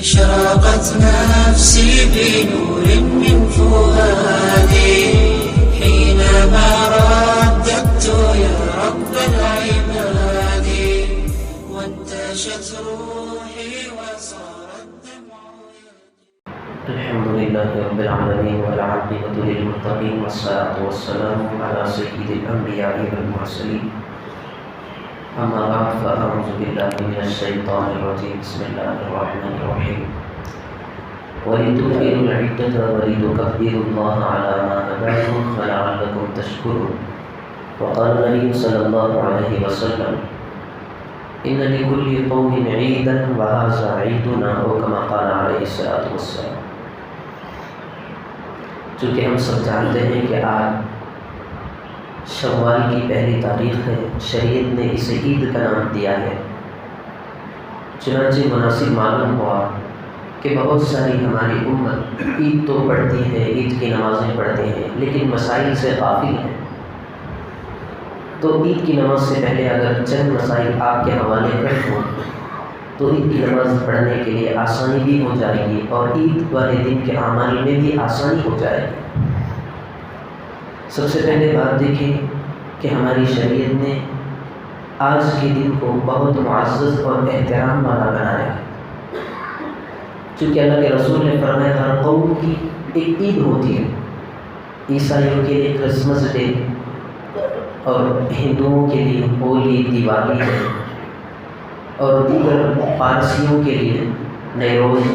أشرقت نفسي بنور من فؤادي حينما رددت يا رب العباد وانتشت روحي وصار الدمع. الحمد لله رب العالمين والعاقبة للمتقين والصلاة والسلام على سيد الأنبياء والمرسلين. أما بعد فأعوذ بالله من الشيطان الرجيم. بسم الله الرحمن الرحيم. ولتكبروا العدة ولتكبروا الله على ما هداكم ولعلكم تشكرون. وقال النبي صلى الله عليه وسلم إن لكل قوم عيدا وهذا عيدنا، أو كما قال عليه الصلاة والسلام. چونکہ ہم سب جانتے ہیں کہ آج شوال کی پہلی تاریخ ہے، شریعت نے اسے عید کا نام دیا ہے. چنانچہ مناسب معلوم ہوا کہ بہت ساری ہماری امت عید تو پڑھتی ہے، عید کی نمازیں پڑھتے ہیں، لیکن مسائل سے غافل ہیں. تو عید کی نماز سے پہلے اگر چند مسائل آپ کے حوالے کر دوں تو عید کی نماز پڑھنے کے لیے آسانی بھی ہو جائے گی اور عید والے دن کے اعمال میں بھی آسانی ہو جائے گی. سب سے پہلے بات دیکھیں کہ ہماری شریعت نے آج کے دن کو بہت معزز اور احترام والا بنایا ہے. چونکہ اللہ کے رسول نے فرمایا ہر قوم کی ایک عید ہوتی ہے. عیسائیوں کے لیے کرسمس ڈے اور ہندوؤں کے لیے ہولی دیوالی ہے، اور دیگر پارسیوں کے لیے نوروز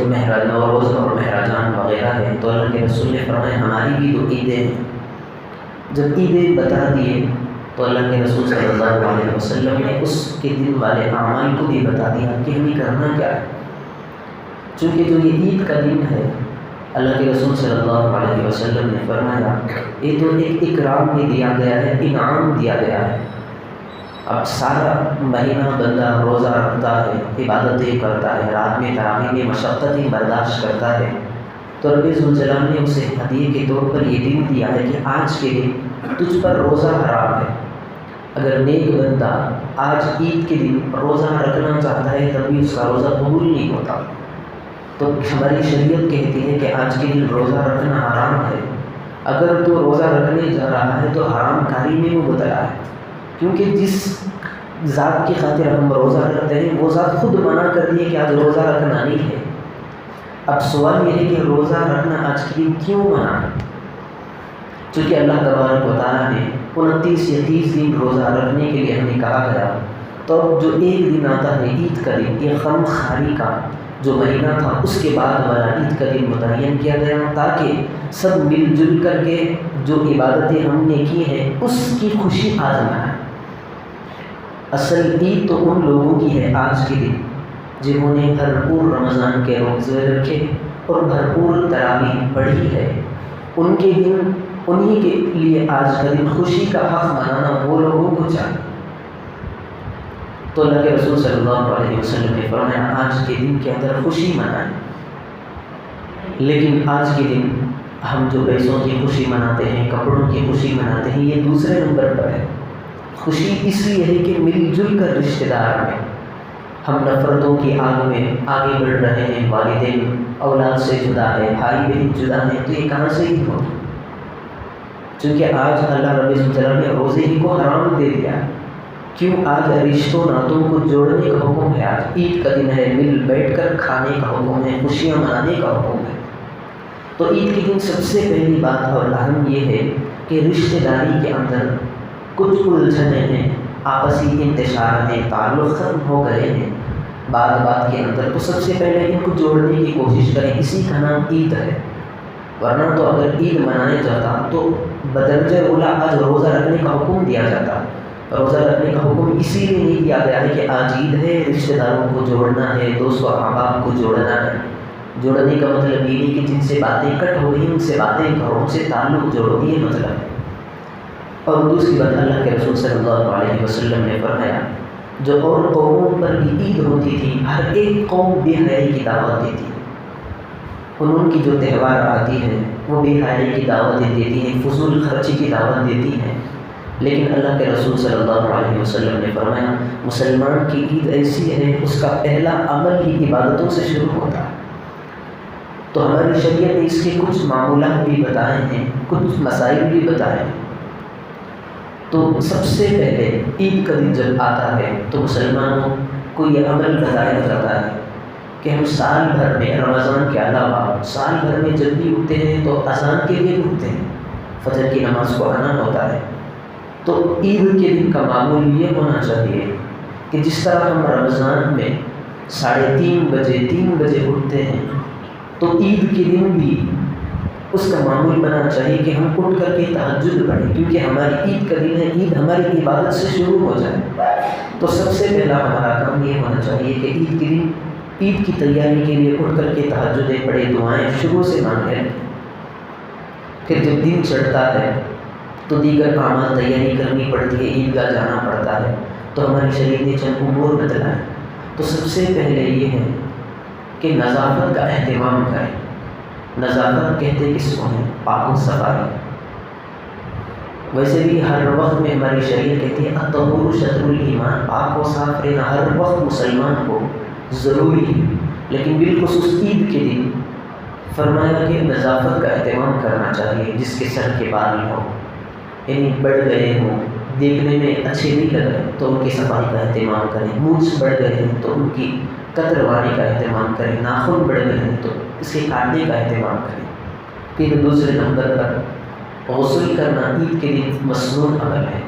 اور مہرجان وغیرہ ہے. تو اللہ کے رسول نے فرمایا ہماری بھی تو عیدیں ہیں. جب عیدیں بتا دیے تو اللہ کے رسول صلی اللہ علیہ وسلم نے اس کے دن والے اعمال کو بھی بتا دیا کہ ہمیں کرنا کیا ہے. چونکہ جو یہ عید کا دن ہے، اللہ کے رسول صلی اللہ علیہ وسلم نے فرمایا یہ تو ایک اکرام میں دیا گیا ہے، انعام دیا گیا ہے. اب سارا مہینہ بندہ روزہ رکھتا ہے، عبادتیں کرتا ہے، رات میں تراویح میں مشقتیں برداشت کرتا ہے، تو رب ذوالجلال نے اسے ہدیے کے طور پر یہ دن دیا ہے کہ آج کے دن تجھ پر روزہ حرام ہے. اگر نیک بندہ آج عید کے دن روزہ رکھنا چاہتا ہے تب بھی اس کا روزہ قبول نہیں ہوتا. تو ہماری شریعت کہتی ہے کہ آج کے دن روزہ رکھنا حرام ہے. اگر تو روزہ رکھنے جا رہا ہے تو حرام کاری میں مبتلا ہے، کیونکہ جس ذات کی خاطر ہم روزہ رکھتے ہیں وہ ذات خود منع کر دی ہے کہ آج روزہ رکھنا نہیں ہے. اب سوال یہ ہے کہ روزہ رکھنا آج کے دن کیوں منع ہے؟ چونکہ اللہ تبارک و تعالیٰ نے 29 یا 30 دن روزہ رکھنے کے لیے ہمیں کہا گیا. تو جو ایک دن آتا ہے عید کا دن، یہ غم خاری کا جو مہینہ تھا اس کے بعد والا عید کا دن متعین کیا گیا تاکہ سب مل جل کر کے جو عبادتیں ہم نے کی ہیں اس کی خوشی آج منائیں. اصل عید تو ان لوگوں کی ہے آج کے دن جنہوں نے بھرپور رمضان کے روزے رکھے اور بھرپور تراویح پڑھی ہے. ان کے دن انہی کے لیے آج کا دن خوشی کا حق منانا وہ لوگوں کو چاہیے. تو اللہ کے رسول صلی اللہ علیہ وسلم نے فرمایا آج کے دن کے اندر خوشی منائیں. لیکن آج کے دن ہم جو پیسوں کی خوشی مناتے ہیں، کپڑوں کی خوشی مناتے ہیں، یہ دوسرے نمبر پر ہے. خوشی اس لیے ہے کہ مل جل کر رشتہ دار میں ہم نفرتوں کی آگ میں آگے بڑھ رہے ہیں. والدین اولاد سے جدا ہے، بھائی بہن جدا ہے، تو یہ کہاں سے عید ہوگی؟ چونکہ آج اللہ رب العزت نے روزے ہی کو حرام دے دیا. کیوں؟ آج رشتوں ناتوں کو جوڑنے کا حکم ہے. آج عید کا دن ہے، مل بیٹھ کر کھانے کا حکم ہے، خوشیاں منانے کا حکم ہے. تو عید کے دن سب سے پہلی بات اور اہم یہ ہے کہ رشتہ داری کے اندر کچھ الجھنیں ہیں، آپسی انتشار ہیں، تعلق ختم ہو گئے ہیں بات کے اندر. تو سب سے پہلے ان کو جوڑنے کی کوشش کریں. اسی کا نام عید ہے. ورنہ تو اگر عید منایا جاتا تو بدرجہ اولا آج روزہ رکھنے کا حکم دیا جاتا. روزہ رکھنے کا حکم اسی لیے نہیں دیا گیا ہے کہ آج عید ہے، رشتہ داروں کو جوڑنا ہے، دوست و احباب کو جوڑنا ہے. جوڑنے کا مطلب یہ نہیں کہ جن سے باتیں کٹ ہو رہی ہیں ان سے باتیں کرو، ان سے تعلق جوڑو، یہ مطلب ہے. اور دوسری بات اللہ کے رسول صلی اللہ علیہ وسلم نے فرمایا جو اور قوموں پر بھی عید ہوتی تھی، ہر ایک قوم بے حیائی کی دعوت دیتی ہے. ان کی جو تہوار آتی ہے وہ بے حیائی کی دعوتیں دیتی ہیں، فضول خرچی کی دعوت دیتی ہیں. لیکن اللہ کے رسول صلی اللہ علیہ وسلم نے فرمایا مسلمان کی عید ایسی ہے اس کا پہلا عمل ہی عبادتوں سے شروع ہوتا ہے. تو ہماری شریعت نے اس کے کچھ معمولات بھی بتائے ہیں، کچھ مسائل بھی بتائے ہیں۔ تو سب سے پہلے عید کا دن جب آتا ہے تو مسلمانوں کو یہ عمل بتایا جاتا ہے کہ ہم سال بھر میں رمضان کے علاوہ سال بھر میں جب بھی اٹھتے ہیں تو اذان کے لیے اٹھتے ہیں، فجر کی نماز کو آنا ہوتا ہے۔ تو عید کے دن کا معمول یہ ہونا چاہیے کہ جس طرح ہم رمضان میں 3:30 بجے اٹھتے ہیں، تو عید کے دن بھی اس کا معمول بننا چاہیے کہ ہم اٹھ کر کے تہجد پڑھیں، کیونکہ ہماری عید کا دن ہے، عید ہماری عبادت سے شروع ہو جائے۔ تو سب سے پہلا ہمارا کام یہ ہونا چاہیے کہ عید کے دن عید کی تیاری کے لیے اٹھ کر کے تہجدیں پڑھیں، دعائیں شروع سے مانگیں۔ پھر جب دن چڑھتا ہے تو دیگر اعمال تیاری کرنی پڑتی ہے، عیدگاہ جانا پڑتا ہے۔ تو ہماری شریعت نے چند امور بتلائے۔ تو سب سے پہلے یہ ہے کہ نظافت کا اہتمام کریں۔ نظافت کہتے کس کو ہے؟ پاک و صفائی۔ ویسے بھی ہر وقت میں ہماری شریعت کہتی ہے الطہور شطر الایمان، پاک و صاف رہنا ہر وقت مسلمان کو ضروری ہے، لیکن بالخصوص عید کے دن فرمایا کہ نظافت کا اہتمام کرنا چاہیے۔ جس کے سر کے بال ہوں، یعنی بڑھ گئے ہوں، دیکھنے میں اچھے نہیں لگ رہے تو ان کی صفائی کا اہتمام کریں، مونچھ بڑھ گئے ہیں تو ان کی کتروانی کا اہتمام کریں، ناخن بڑھ گئے ہیں تو اس کے کاٹنے کا اہتمام کریں۔ پھر دوسرے نمبر پر غسل کرنا عید کے دن مسنون عمل ہے۔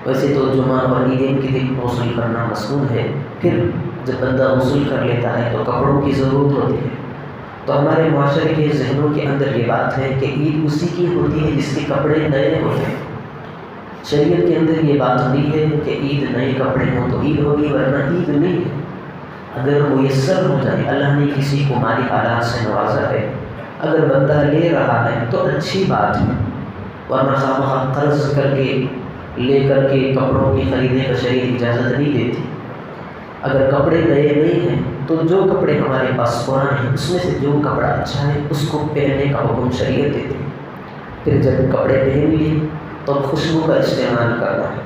ویسے تو جمعہ اور عیدین کے دن غسل کرنا مسنون ہے، پھر جب بندہ غسل کر لیتا ہے تو کپڑوں کی ضرورت ہوتی ہے۔ تو ہمارے معاشرے کے ذہنوں کے اندر یہ بات ہے کہ عید اسی کی ہوتی ہے جس کے کپڑے نئے ہوتے ہیں۔ شریعت کے اندر یہ بات نہیں ہے کہ عید نئے کپڑے ہوں تو عید ہوگی، ورنہ عید نہیں ہے۔ اگر میسر ہو جائے، اللہ نے کسی کو مالی حالات سے نوازا ہے، اگر بندہ لے رہا ہے تو اچھی بات ہے، ورنہ خواہ قرض کر کے لے کر کے کپڑوں کی خریدنے کا شریعت اجازت نہیں دیتی۔ اگر کپڑے نئے نہیں ہیں تو جو کپڑے ہمارے پاس پرانے ہیں اس میں سے جو کپڑا اچھا ہے اس کو پہننے کا حکم شریعت دیتی ہے۔ پھر جب کپڑے پہن لیے تو خوشبو کا استعمال کرنا ہے،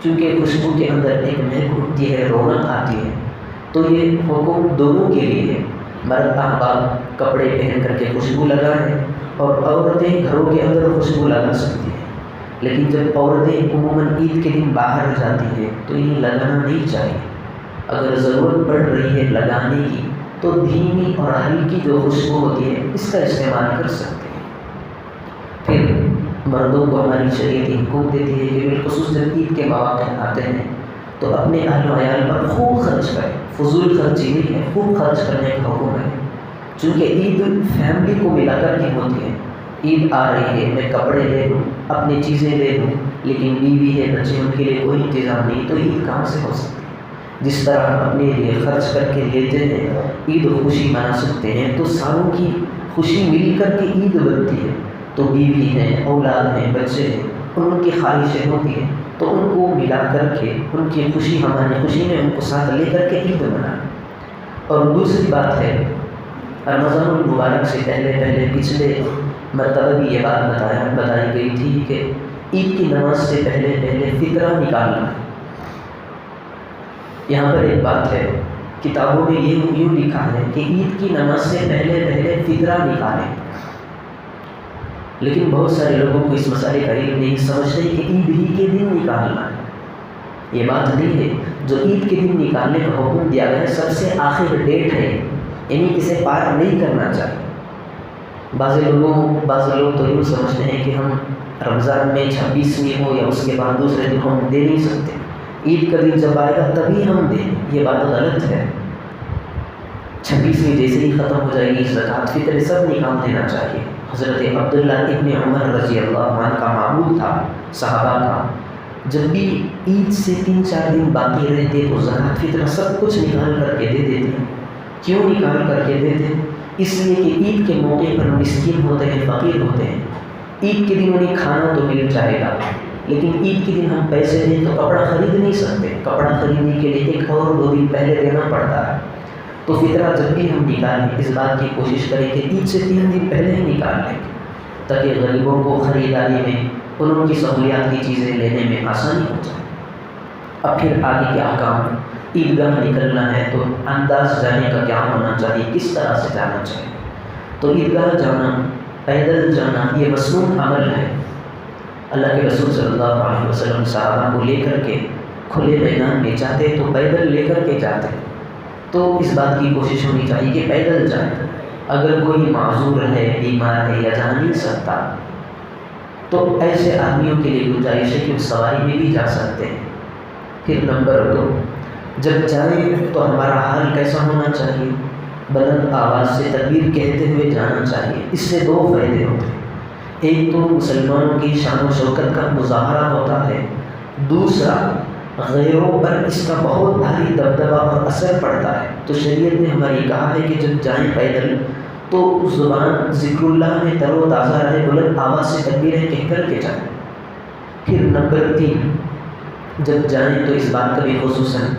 چونکہ خوشبو کے اندر ایک مہک اٹھتی ہے، رونق آتی ہے۔ تو یہ حکم دونوں کے لیے ہے، مرد احباب کپڑے پہن کر کے خوشبو لگائیں اور عورتیں گھروں کے اندر خوشبو لگا سکتی ہیں۔ لیکن جب عورتیں عموماً عید کے دن باہر جاتی ہیں تو انہیں لگانا نہیں چاہیے۔ اگر ضرورت پڑ رہی ہے لگانے کی تو دھیمی اور ہلکی جو خوشبو ہوتی ہے اس کا استعمال کر سکتے ہیں۔ پھر مردوں کو ہماری شریعت حکم دیتی ہے کہ بالخصوص جب عید کے مواقع آتے ہیں تو اپنے اہل و عیال پر خوب خرچ کریں، فضول خرچی نہیں ہے، خوب خرچ کرنے کا حکم ہے، چونکہ عید فیملی کو ملا کر کے ہوتی ہے۔ عید آ رہی ہے، میں کپڑے لے لوں، اپنی چیزیں لے لوں، لیکن بیوی ہے، بچے، ان کے لیے کوئی انتظام نہیں، تو عید کہاں سے ہو سکتی ہے؟ جس طرح ہم اپنے لیے خرچ کر کے لیتے ہیں، عید و خوشی منا سکتے ہیں، تو ساروں کی خوشی مل کر کے عید بنتی ہے۔ تو بیوی ہیں، اولاد ہیں، بچے ہیں، ان کی خواہشیں ہوتی ہیں تو ان کو ملا کر کے ان کی خوشی ہماری خوشی میں ان کو ساتھ لے کر کے عید منائیں۔ اور دوسری بات ہے، رمضان المبارک سے پہلے پچھلے مرتبہ بھی یہ بات بتائی گئی تھی کہ عید کی نماز سے پہلے فطرہ نکالنا۔ یہاں پر ایک بات ہے، کتابوں میں یہ یوں لکھا ہے کہ عید کی نماز سے پہلے فطرہ نکالیں، لیکن بہت سارے لوگوں کو اس مسئلے کا علم نہیں، سمجھتے کہ عید ہی کے دن نکالنا ہے۔ یہ بات نہیں ہے، جو عید کے دن نکالنے کا حکم دیا گیا ہے سب سے آخر ڈیٹ ہے، یعنی اسے پار نہیں کرنا چاہیے۔ بعض لوگ تو یوں سمجھتے ہیں کہ ہم رمضان میں 26ویں ہو یا اس کے بعد دوسرے دن ہم دے نہیں سکتے، عید کا دن جب آئے گا تبھی ہم دیں۔ یہ بات غلط ہے۔ 26ویں جیسے ہی ختم ہو جائے گی زکوٰۃ فطر سب نکال دینا چاہیے۔ حضرت عبداللہ ابن عمر رضی اللہ عنہ کا معمول تھا، صحابہ کا، جب بھی عید سے 3-4 دن باقی رہتے تو زکوٰۃ فطر سب کچھ نکال کر کے دے دیتے۔ کیوں نکال کر کے دیتے؟ اس لیے کہ عید کے موقع پر مسکین ہوتے ہیں، فقیر ہوتے ہیں، عید کے دن انہیں کھانا تو مل جائے گا، لیکن عید کے دن ہم پیسے دیں تو کپڑا خرید نہیں سکتے، کپڑا خریدنے کے لیے 1 اور 2 دن پہلے دینا پڑتا ہے۔ تو فطرہ جب بھی ہم نکالیں اس بات کی کوشش کریں کہ عید سے 3 دن پہلے ہی نکال لیں، تاکہ غریبوں کو خریداری میں ان کی سہولیات کی چیزیں لینے میں آسانی ہو جائے۔ اب پھر آگے کے احکام، عیدگاہ نکلنا ہے تو انداز جانے کا کیا ہونا چاہیے، کس طرح سے جانا چاہیے۔ تو عیدگاہ جانا، پیدل جانا یہ مصنون عمل ہے۔ اللہ کے رسول صلی اللہ علیہ وسلم صحابہ کو لے کر کے کھلے میدان میں جاتے تو پیدل لے کر کے جاتے۔ تو اس بات کی کوشش ہونی چاہیے کہ پیدل جائیں۔ اگر کوئی معذور ہے، بیمار ہے یا جا نہیں سکتا تو ایسے آدمیوں کے لیے گنجائش ہے کہ وہ سواری میں بھی جا سکتے ہیں۔ پھر نمبر 2، جب جائیں تو ہمارا حال کیسا ہونا چاہیے؟ بلند آواز سے تکبیر کہتے ہوئے جانا چاہیے۔ اس سے 2 فائدے ہوتے ہیں، ایک تو مسلمانوں کی شان و شوکت کا مظاہرہ ہوتا ہے، دوسرا غیروں پر اس کا بہت بھاری دبدبہ اور اثر پڑتا ہے۔ تو شریعت نے ہماری کہا ہے کہ جب جائیں پیدل تو زبان ذکر اللہ میں تر و تازہ رہے، بلند آواز سے تکبیریں کہہ کر کے جائیں۔ پھر نمبر 3، جب جائیں تو اس بات کا بھی خصوصاً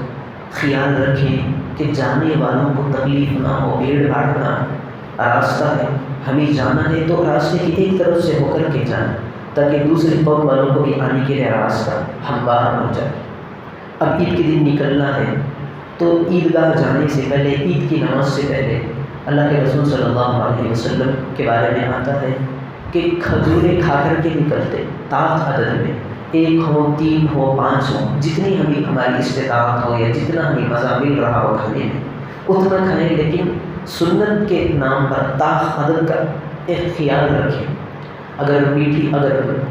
خیال رکھیں کہ جانے والوں کو تکلیف نہ ہو، بھیڑ بھاڑ نہ، راستہ ہے ہمیں جانا ہے تو راستے کی ایک طرف سے ہو کر کے جائیں تاکہ دوسرے قوم والوں کو بھی آنے کے لیے راستہ ہموار ہو جائے۔ اب عید کے دن نکلنا ہے تو عیدگاہ جانے سے پہلے، عید کی نماز سے پہلے اللہ کے رسول صلی اللہ علیہ وسلم کے بارے میں آتا ہے کہ کھجوریں کھا کر کے نکلتے، طاقت عدد میں، 1 ہو، 3 ہو، 5 ہو، جتنی ہماری استطاعت ہو یا جتنا ہمیں مزہ مل رہا ہو کھانے میں اتنا کھائیں، لیکن سنت کے نام پر طاقت عدد کا ایک خیال رکھیں۔ اگر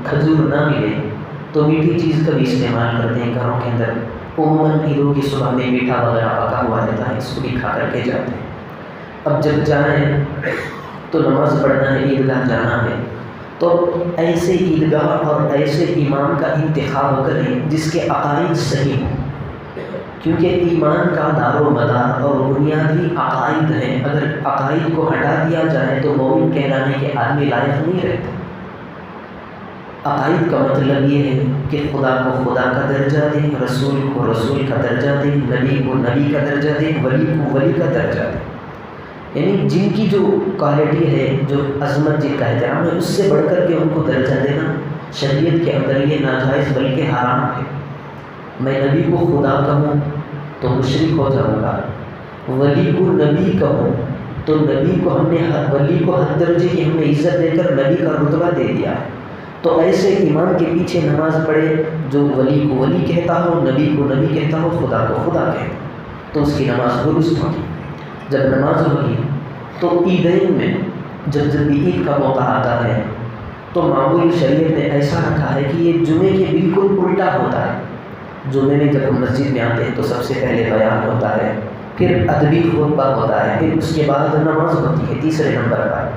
کھجور نہ ملے تو میٹھی چیز کا بھی استعمال کرتے ہیں گھروں کے اندر، عموماً عیدوں کی صبح میں میٹھا وغیرہ پکا ہوا رہتا ہے، اس کو بھی کھا کر کے جاتے ہیں۔ اب جب جائیں تو نماز پڑھنا ہے، عیدگاہ جانا ہے تو ایسے عیدگاہ اور ایسے امام کا انتخاب کریں جس کے عقائد صحیح ہوں، کیونکہ ایمان کا دار و مدار اور بنیادی عقائد ہیں۔ اگر عقائد کو ہٹا دیا جائے تو مومن کہلانے کے آدمی لائق نہیں رہتے۔ عقائد کا مطلب یہ ہے کہ خدا کو خدا کا درجہ دیں، رسول کو رسول کا درجہ دیں، نبی کو نبی کا درجہ دیں، ولی کو ولی کا درجہ دیں۔ یعنی جن کی جو کوالٹی ہے، جو عظمت، جن کا احترام ہے، اس سے بڑھ کر کے ان کو درجہ دینا شریعت کے اندر یہ ناجائز بلکہ حرام ہے۔ میں نبی کو خدا کہوں تو مشرک ہو جاؤں گا، ولی کو نبی کہوں تو نبی کو ولی کو ہر درجے کی ہم نے عزت دے کر نبی کا رتبہ دے دیا ہے۔ تو ایسے امام کے پیچھے نماز پڑھے جو ولی کو ولی کہتا ہو، نبی کو نبی کہتا ہو، خدا کو خدا کہتا ہو، تو اس کی نماز درست ہوگی۔ جب نماز ہوگی تو عیدین میں جب بھی عید کا موقع آتا ہے تو معمول شریعت نے ایسا رکھا ہے کہ یہ جمعے کے بالکل الٹا ہوتا ہے۔ جمعے میں جب ہم مسجد میں آتے ہیں تو سب سے پہلے بیان ہوتا ہے، پھر ادبی خطبہ ہوتا ہے، پھر اس کے بعد نماز ہوتی ہے تیسرے نمبر پر۔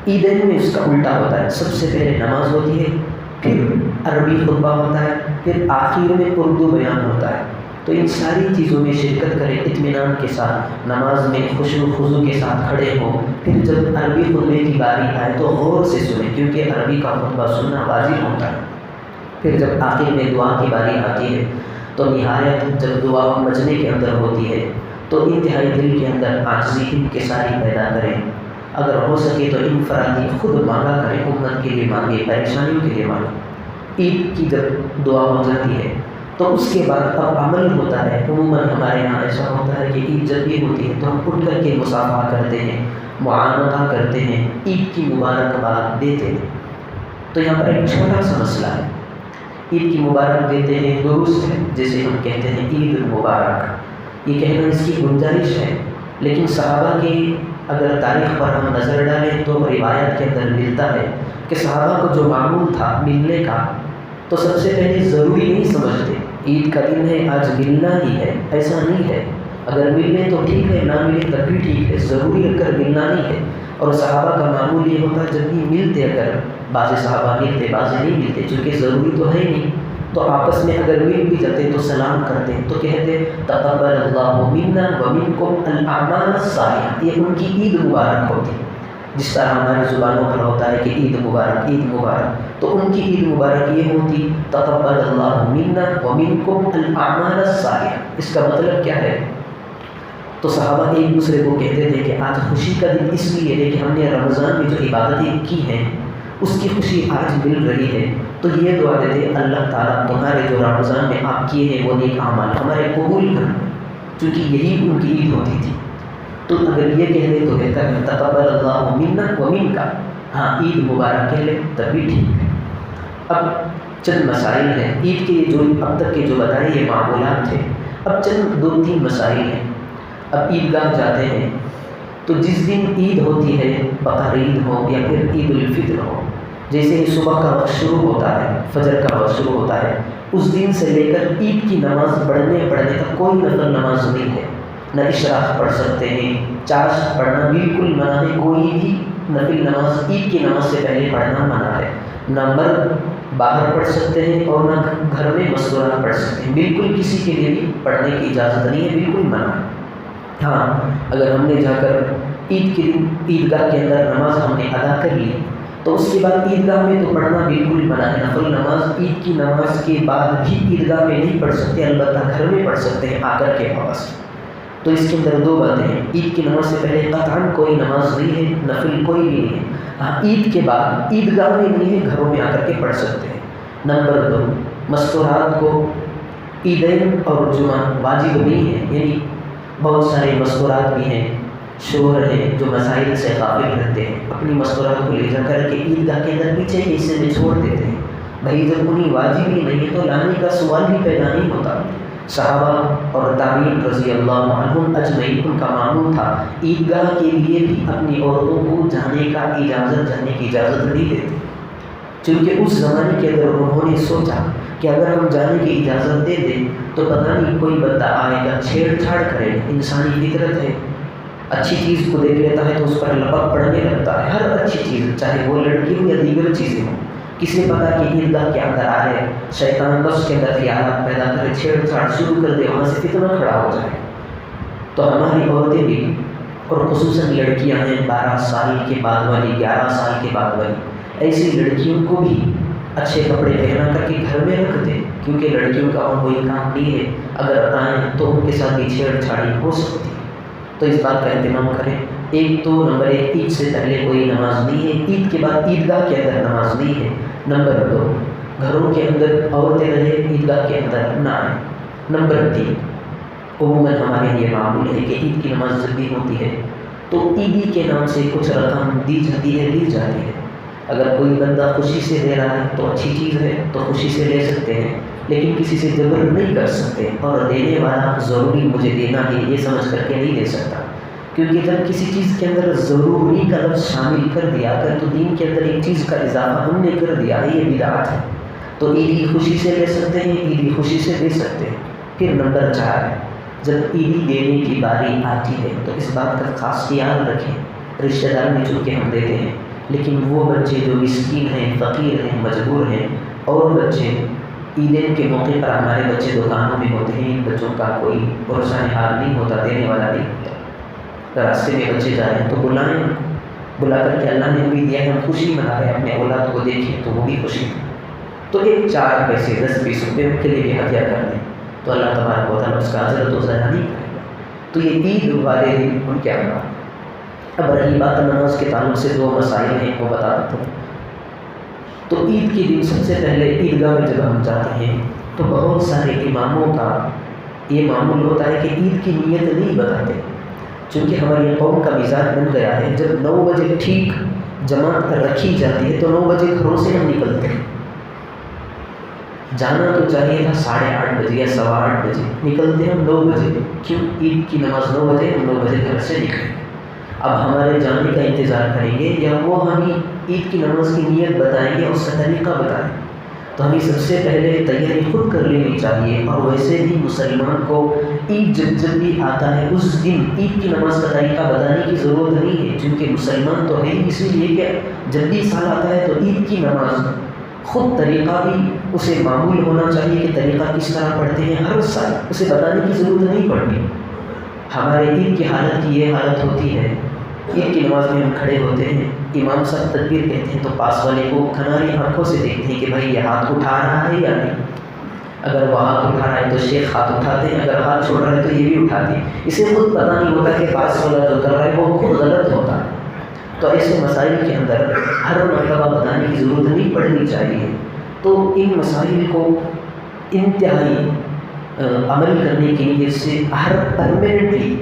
عیدین میں اس کا الٹا ہوتا ہے، سب سے پہلے نماز ہوتی ہے، پھر عربی خطبہ ہوتا ہے، پھر آخر میں اردو بیان ہوتا ہے۔ تو ان ساری چیزوں میں شرکت کریں، اطمینان کے ساتھ نماز میں خشوع و خضوع کے ساتھ کھڑے ہوں۔ پھر جب عربی خطبے کی باری آئے تو غور سے سنیں، کیونکہ عربی کا خطبہ سننا واجب ہوتا ہے۔ پھر جب آخر میں دعا کی باری آتی ہے تو نہایت جب دعا مجمع کے اندر ہوتی ہے تو انتہائی دل کے اندر عاجزی کے ساری پیدا کریں۔ اگر ہو سکے تو انفرادی خود مانگا کریں، امت کے لیے مانگے، پریشانیوں کے لیے مانگے۔ عید کی جب دعا ہو جاتی ہے تو اس کے بعد اب عمل ہوتا ہے۔ عموماً ہمارے یہاں ایسا ہوتا ہے کہ عید جب بھی ہوتی ہے تو ہم اٹھ کر کے مصافحہ کرتے ہیں، معانقہ کرتے ہیں، عید کی مبارکباد دیتے ہیں۔ تو یہاں پر ایک چھوٹا سا مسئلہ ہے، عید کی مبارک دیتے ہیں درست ہے، جیسے ہم کہتے ہیں عید مبارک، یہ کہنا اس کی گنجائش ہے، لیکن صحابہ کی اگر تاریخ پر ہم نظر ڈالیں تو روایت کے اندر ملتا ہے کہ صحابہ کو جو معمول تھا ملنے کا تو سب سے پہلے ضروری نہیں سمجھتے، عید کا دن ہے آج ملنا ہی ہے، ایسا نہیں ہے۔ اگر ملنے تو ٹھیک ہے، نہ ملے تب بھی ٹھیک ہے، ضروری رکھ کر ملنا نہیں ہے۔ اور صحابہ کا معمول یہ ہوتا جب بھی ملتے، اگر بعض صحابہ ملتے بعض نہیں ملتے، چونکہ ضروری تو ہے نہیں، تو آپس میں اگر مل بھی جاتے تو سلام کرتے، تو کہتے تقبل اللہ منا ومنکم الاعمال الصالحہ، یہ ان کی عید مبارک ہوتی، جس طرح ہماری زبانوں پر ہوتا ہے کہ عید مبارک عید مبارک، تو ان کی عید مبارک یہ ہوتی تقبل اللہ منا ومنکم الاعمال الصالحہ۔ اس کا مطلب کیا ہے؟ تو صحابہ ایک دوسرے کو کہتے تھے کہ آج خوشی کا دن اس لیے ہے کہ ہم نے رمضان میں جو عبادتیں کی ہیں اس کی خوشی آج مل رہی ہے، تو یہ دعا دیتے اللہ تعالیٰ تمہارے جو رمضان میں آپ کیے ہیں وہ نیک اعمال ہمارے قبول کر، چونکہ یہی ان کی عید ہوتی تھی۔ تو اگر یہ کہہ دے تو بہتر ہے تقبل اللہ منا و منکا، ہاں عید مبارک کہہ لے تب بھی ٹھیک ہے۔ اب چند مسائل ہیں عید کے، جو اب تک کے جو بتائے یہ معمولات تھے، اب چند 2-3 مسائل ہیں۔ اب عید گاہ جاتے ہیں تو جس دن عید ہوتی ہے، بقرعید ہو یا پھر عید الفطر ہو، جیسے ہی صبح کا وقت شروع ہوتا ہے، فجر کا وقت شروع ہوتا ہے، اس دن سے لے کر عید کی نماز پڑھنے تک کوئی نفل نماز نہیں ہے۔ نہ اشراق پڑھ سکتے ہیں، چاش پڑھنا بالکل منع ہے، کوئی بھی نفل نماز عید کی نماز سے پہلے پڑھنا منع ہے۔ نہ مرد باہر پڑھ سکتے ہیں اور نہ گھر میں مستورات پڑھ سکتے ہیں، بالکل کسی کے لیے بھی پڑھنے کی اجازت نہیں ہے، بالکل منع ہے۔ ہاں اگر ہم نے جا کر عید کے دن عیدگاہ کے اندر نماز ہم نے ادا کر لی تو اس کے بعد عیدگاہ میں تو پڑھنا بالکل منع ہے۔ نفل نماز عید کی نماز کے بعد بھی عیدگاہ میں نہیں پڑھ سکتے، البتہ گھر میں پڑھ سکتے ہیں آ کر کے واپس۔ تو اس کے اندر 2 باتیں ہیں، عید کی نماز سے پہلے قطعاً کوئی نماز نہیں ہے، نفل کوئی بھی نہیں ہے۔ ہاں عید کے بعد عیدگاہ میں نہیں ہے، گھروں میں آ کر کے پڑھ سکتے ہیں۔ نمبر 2، مستورات کو عیدین اور جمعہ واجب نہیں ہے، یعنی بہت سارے مستورات بھی ہیں، شوہر ہیں جو مسائل سے غافل رہتے ہیں، اپنی مستورات کو لے جا کر کے عیدگاہ کے اندر پیچھے کے حصے میں چھوڑ دیتے ہیں۔ بھائی جب انہیں واجب ہی نہیں ہے تو لانے کا سوال بھی پیدا نہیں ہوتا۔ صحابہ اور تابعین رضی اللہ عنہم اجمعین ان کا معمول تھا عیدگاہ کے لیے بھی اپنی عورتوں کو جانے کی اجازت نہیں دیتے، چونکہ اس زمانے کے اندر انہوں نے سوچا کہ اگر ہم جانے کی اجازت دے دیں تو پتہ نہیں کوئی بندہ آئے گا چھیڑ چھاڑ کرے، انسانی فطرت ہے، اچھی چیز کو دیکھ لیتا ہے تو اس پر لپک پڑنے لگتا ہے، ہر اچھی چیز چاہے وہ لڑکی ہو یا دیگر چیزیں ہوں، کسی پتا کہ عیدگاہ کے اندر آئے، شیطان نفس کے اندر خیالات پیدا کرے، چھیڑ چھاڑ شروع کر دے، وہاں سے فتنہ کھڑا ہو جائے۔ تو ہماری عورتیں بھی، اور خصوصاً لڑکیاں ہیں 12 سال کے بعد والی، 11 سال کے بعد والی، ایسی لڑکیوں کو بھی اچھے کپڑے پہنا کر کے گھر میں رکھ دیں، کیونکہ لڑکیوں کا اور کوئی کام نہیں ہے، اگر آئیں تو ان کے ساتھ بھی چھیڑ چھاڑی ہو سکتی ہے۔ تو اس بات کا اہتمام کریں۔ ایک تو نمبر 1 عید سے پہلے کوئی نماز نہیں ہے، عید کے بعد عیدگاہ کے اندر نماز نہیں ہے۔ نمبر 2 گھروں کے اندر عورتیں رہیں، عیدگاہ کے اندر نہ آئیں۔ نمبر 3 عموماً ہمارے یہ معمول ہے کہ عید کی نماز جب بھی ہوتی ہے تو عیدی کے نام سے کچھ رقم دی جاتی ہے، لی جاتی ہے۔ اگر کوئی بندہ خوشی سے دے رہا ہے تو اچھی چیز ہے، تو خوشی سے لے سکتے ہیں، لیکن کسی سے جبر نہیں کر سکتے، اور دینے والا ضروری مجھے دینا ہے یہ سمجھ کر کے نہیں دے سکتا، کیونکہ جب کسی چیز کے اندر ضروری کا لفظ شامل کر دیا کر تو دین کے اندر ایک چیز کا اضافہ ہم نے کر دیا ہے، یہ بدعت ہے۔ تو عیدی خوشی سے لے سکتے ہیں، عیدی خوشی سے دے سکتے ہیں۔ پھر نمبر 4 جب عیدی دینے کی باری آتی ہے تو اس بات کا خاص خیال رکھیں، رشتہ دار میں چونکہ ہم دیتے ہیں، لیکن وہ بچے جو مسکین ہیں، فقیر ہیں، مجبور ہیں، اور بچے عیدین کے موقع پر ہمارے بچے دکانوں میں ہوتے ہیں، ان بچوں کا کوئی بھروسہ حال نہیں ہوتا، دینے والا نہیں ہوتا، راستے میں بچے جا رہے ہیں تو بلائیں، بلا کر کے اللہ نے ہمیں دیا ہے، ہم خوشی منا رہے ہیں، اپنے اولاد کو دیکھیں تو وہ بھی خوشی، تو ایک 4 پیسے 10-20 روپے ان کے لیے بھی ہدیہ کر دیں تو اللہ تبارک و تعالیٰ اس کا اجر تو ضائع نہیں کرے گا۔ تو یہ عید والے دن ان کے اعمال۔ اب رہی بات نماز کے تعلق سے 2 مسائل ہیں وہ بتا دیتا ہوں۔ تو عید کے دن سب سے پہلے عیدگاہ میں جب ہم جاتے ہیں تو بہت سارے اماموں کا یہ معمول ہوتا ہے کہ عید کی نیت نہیں بتاتے، چونکہ ہماری قوم کا مزاج بن گیا ہے جب 9 بجے ٹھیک جماعت رکھی جاتی ہے تو 9 بجے گھروں سے ہم نکلتے ہیں، جانا تو چاہیے تھا 8:30 بجے یا 8:15 بجے، نکلتے ہیں ہم 9 بجے، کیوں؟ عید کی نماز 9 بجے، ہم 9 بجے گھر سے نکلیں گے۔ اب ہمارے جانے کا انتظار کریں گے یا وہ ہمیں عید کی نماز کی نیت بتائیں گے، اس کا طریقہ بتائیں، تو ہمیں سب سے پہلے تیاری خود کر لینی چاہیے۔ اور ویسے بھی مسلمان کو عید جب بھی آتا ہے اس دن عید کی نماز کا طریقہ بتانے کی ضرورت نہیں ہے، کیونکہ مسلمان تو ہے اسی لیے کہ جب بھی سال آتا ہے تو عید کی نماز خود طریقہ بھی اسے معمول ہونا چاہیے کہ طریقہ کس طرح پڑھتے ہیں، ہر سال اسے بتانے کی ضرورت نہیں پڑتی۔ ہمارے عید کی حالت کی یہ حالت ہوتی ہے، عید کی نماز میں ہم کھڑے ہوتے ہیں، امام صاحب تکبیر کہتے ہیں تو پاس والے کو کناری آنکھوں سے دیکھتے ہیں کہ بھائی یہ ہاتھ اٹھا رہا ہے یا نہیں، اگر وہ ہاتھ اٹھا رہا ہے تو شیخ ہاتھ اٹھاتے ہیں، اگر ہاتھ چھوڑ رہا ہے تو یہ بھی اٹھاتے ہیں، اسے خود پتہ نہیں ہوتا کہ پاس والا جو کر رہا ہے وہ خود غلط ہوتا ہے۔ تو ایسے مسائل کے اندر ہر مرتبہ بتانے کی ضرورت نہیں پڑنی چاہیے۔ تو ان مسائل کو انتہائی عمل کرنے کی نیت سے ہر پرماننٹلی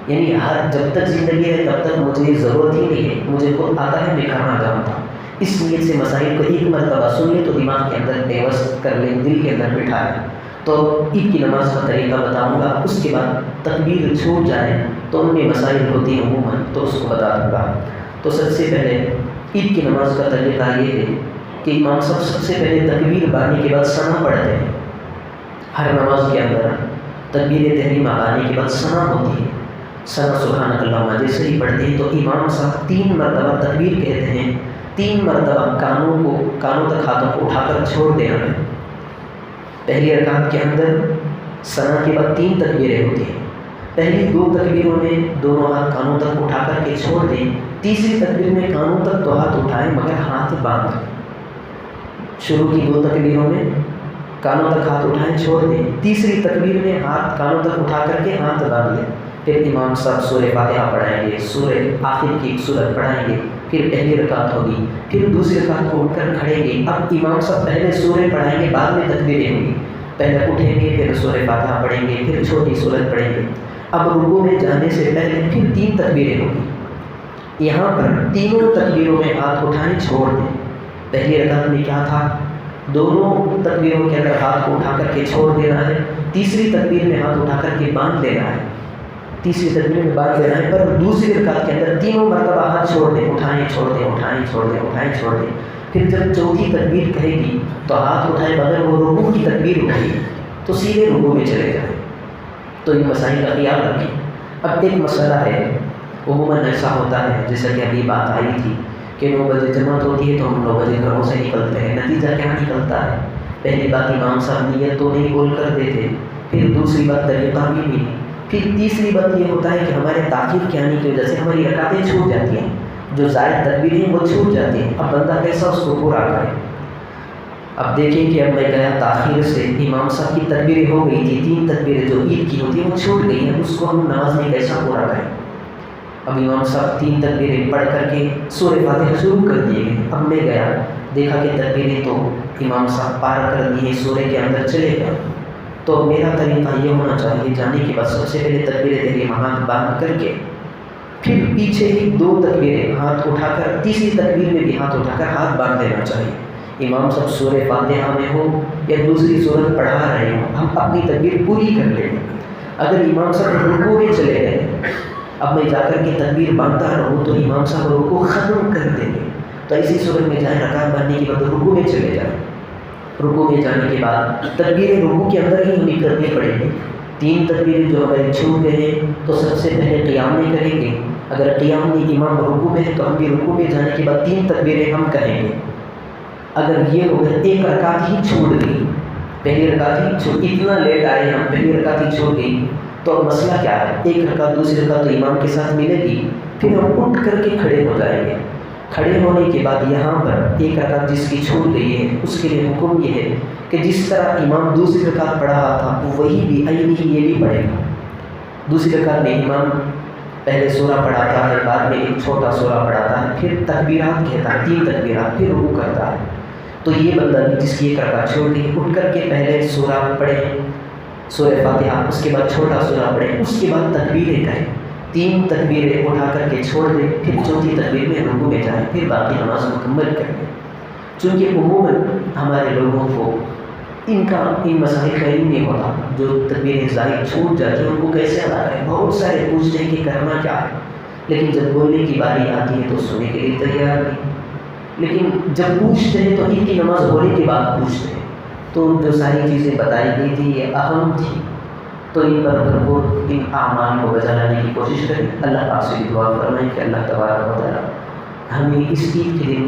یعنی جب تک زندگی ہے تب تک مجھے ضرورت ہی نہیں ہے، مجھے خود آتا ہے، میں کرنا چاہتا ہوں۔ اس نیت سے مسائل کو ایک مرتبہ سن لیں تو دماغ کے اندر پیوست کر لیں، دل کے اندر بٹھا لیں۔ تو عید کی نماز کا طریقہ بتاؤں گا، اس کے بعد تکبیر چھوٹ جائے تو ان میں مسائل ہوتی ہیں عموماً، تو اس کو بتا دوں گا۔ تو سب سے پہلے عید کی نماز کا طریقہ یہ ہے کہ امام صاحب سب سے پہلے تکبیر باندھنے کے بعد ثنا پڑھتے ہیں۔ ہر نماز کے اندر تکبیر تحریمہ باندھنے کے بعد ثنا ہوتی ہے، ثنا سبحانک اللہم جیسے ہی پڑھتے ہیں تو امام صاحب 3 مرتبہ تکبیر کہتے ہیں، 3 مرتبہ کانوں تک ہاتھوں کو اٹھا کر چھوڑ دینا ہے۔ پہلی رکعت کے اندر ثنا کے بعد 3 تکبیریں ہوتی ہیں۔ پہلی 2 تکبیروں میں دونوں ہاتھ کانوں تک اٹھا کر کے چھوڑ دیں، تیسری تکبیر میں کانوں تک تو ہاتھ اٹھائیں مگر ہاتھ باندھ دیں۔ شروع کی 2 تکبیروں میں کانوں تک ہاتھ اٹھائیں چھوڑ دیں، تیسری تکبیر میں ہاتھ کانوں تک اٹھا کر کے ہاتھ باندھ لیں۔ پھر امام صاحب سورہ فاتحہ پڑھائیں گے، سورہ آخر کی ایک سورت پڑھائیں گے، پھر پہلی رکعت ہوگی، پھر دوسری رکعت کو اٹھ کر کھڑیں گے۔ اب امام صاحب پہلے سورہ پڑھائیں گے، بعد میں تکبیریں ہوں گی، پہلے اٹھیں گے، پھر سورہ فاتحہ پڑھیں گے، پھر چھوٹی سورت پڑھیں گے۔ اب رکوع میں جانے سے پہلے پھر 3 تکبیریں ہوں گی۔ یہاں پر تینوں تکبیروں میں ہاتھ اٹھائیں چھوڑ دیں۔ پہلی رکعت میں کیا تھا؟ دونوں تکبیروں کے اندر ہاتھ کو اٹھا کر کے چھوڑ دینا ہے، تیسری تکبیر میں ہاتھ اٹھا کر کے باندھ دینا ہے، تیسری تکبیر میں باندھ دینا ہے، پر دوسری رکعت کے اندر تینوں مرتبہ ہاتھ چھوڑ دیں، اٹھائیں چھوڑ دیں، اٹھائیں چھوڑ دیں، اٹھائیں چھوڑ دیں۔ پھر جب چوتھی تکبیر کہے گی تو ہاتھ اٹھائے بغیر وہ رکوع کی تکبیر اٹھائے تو سیدھے رکوع میں چلے جائیں۔ تو ان مسائل کا خیال رکھیں۔ اب ایک مسئلہ ہے، عموماً ایسا ہوتا ہے جیسا کہ ابھی بات آئی تھی کہ 9 بجے جماعت ہوتی ہے تو ہم 9 بجے گھروں سے نکلتے ہیں، نتیجہ کیا نکلتا ہے؟ پہلی بات امام صاحب نیت تو نہیں بول کر دیتے، پھر دوسری بات طریقہ بھی نہیں، پھر تیسری بات یہ ہوتا ہے کہ ہمارے تاخیر کے آنے کی وجہ سے ہماری رکعتیں چھوٹ جاتی ہیں، جو زائد تکبیریں ہیں وہ چھوٹ جاتی ہیں۔ اب بندہ کیسا اس کو پورا کرے؟ اب دیکھیں کہ اب میں گیا تاخیر سے، امام صاحب کی تکبیریں ہو گئی تھی، 3 تکبیریں جو عید کی ہوتی ہیں وہ چھوٹ گئی ہیں، اس کو ہم نماز میں کیسا پورا کریں؟ اب امام صاحب 3 تکبیریں پڑھ کر کے سورہ فاتحہ شروع کر دیے گئے۔ اب میں گیا دیکھا کہ تکبیریں تو امام صاحب پار کر دیے، سورہ کے اندر چلے گئے، تو میرا طریقہ یہ ہونا چاہیے جانے کے بعد سب سے پہلے تکبیر تحریمہ ہاتھ باندھ کر کے پھر پیچھے ہی 2 تکبیریں ہاتھ اٹھا کر، تیسری تکبیر میں بھی ہاتھ اٹھا کر ہاتھ باندھ دینا چاہیے۔ امام صاحب سورہ فاتحہ میں ہو یا دوسری سورت پڑھا رہے ہوں، ہم اپنی تکبیر پوری کر لیں گے۔ اگر امام صاحب رکوع میں چلے گئے، اب میں جا کر کے تکبیر باندھتا رہوں تو امام صاحب رکوع ختم کر دیں گے، تو ایسی صورت میں جائیں رکعت باندھنے کے بعد رکوع میں چلے جائیں۔ رکوع میں جانے کے بعد تکبیریں رکوع کے اندر ہی ہمیں کرنی پڑیں گی۔ 3 تکبیریں جو ہمارے چھوٹ گئے ہیں تو سب سے پہلے قیام میں کریں گے، اگر قیام میں امام رکوع میں ہے تو ہم بھی رکوع میں جانے کے بعد 3 تکبیریں ہم کہیں گے۔ اگر یہ ہو گیا، ایک رکعت ہی چھوٹ گئی، پہلی رکعت ہی چھوٹ، اتنا لیٹ آئے ہم، پہلی رکعت ہی چھوٹ گئی، تو مسئلہ کیا ہے؟ ایک رکعت دوسری رکعت تو امام کے ساتھ ملے گی، پھر ہم اٹھ کر کے کھڑے ہو جائیں گے۔ کھڑے ہونے کے بعد یہاں پر ایک رکعت جس کی چھوٹ گئی ہے اس کے لیے حکم یہ ہے کہ جس طرح امام دوسری رکعت پڑھا تھا وہی بھی عین ہی یہ بھی پڑھے گا۔ دوسری رکعت میں امام پہلے سورہ پڑھاتا ہے، بعد میں ایک چھوٹا سورہ پڑھاتا ہے، پھر تکبیرات کہتا ہے 3 تکبیرات، پھر رکوع کرتا ہے۔ تو یہ بندہ بھی جس کی ایک رکعت چھوٹ گئی، اٹھ کر کے پہلے سورہ پڑھے، سورہ فاتحہ، اس کے بعد چھوٹا سورہ پڑھے، اس کے بعد تکبیریں کہیں، 3 تکبیریں اٹھا کر کے چھوڑ دیں، پھر چوتھی تکبیر میں رکوع میں جائیں، پھر باقی نماز مکمل کر دیں۔ چونکہ عموماً ہمارے لوگوں کو ان مسائل کا علم نہیں ہوتا، جو تکبیریں زائد چھوٹ جاتی ہیں ان کو کیسے ادا کریں۔ بہت سارے پوچھتے ہیں کہ کرنا کیا ہے، لیکن جب بولنے کی باری آتی ہے تو سننے کے لیے تیار نہیں، لیکن جب پوچھتے ہیں تو عید کی نماز ہونے کے بعد پوچھتے ہیں۔ تو جو ساری چیزیں بتائی گئی تھی یہ اہم تھی، تو ان پر بھرپور ان اعمال کو بجا لانے کی کوشش کریں۔ اللہ پاک سے دعا فرمائیں کہ اللہ تبارک و تعالی ہمیں اس عید کے دن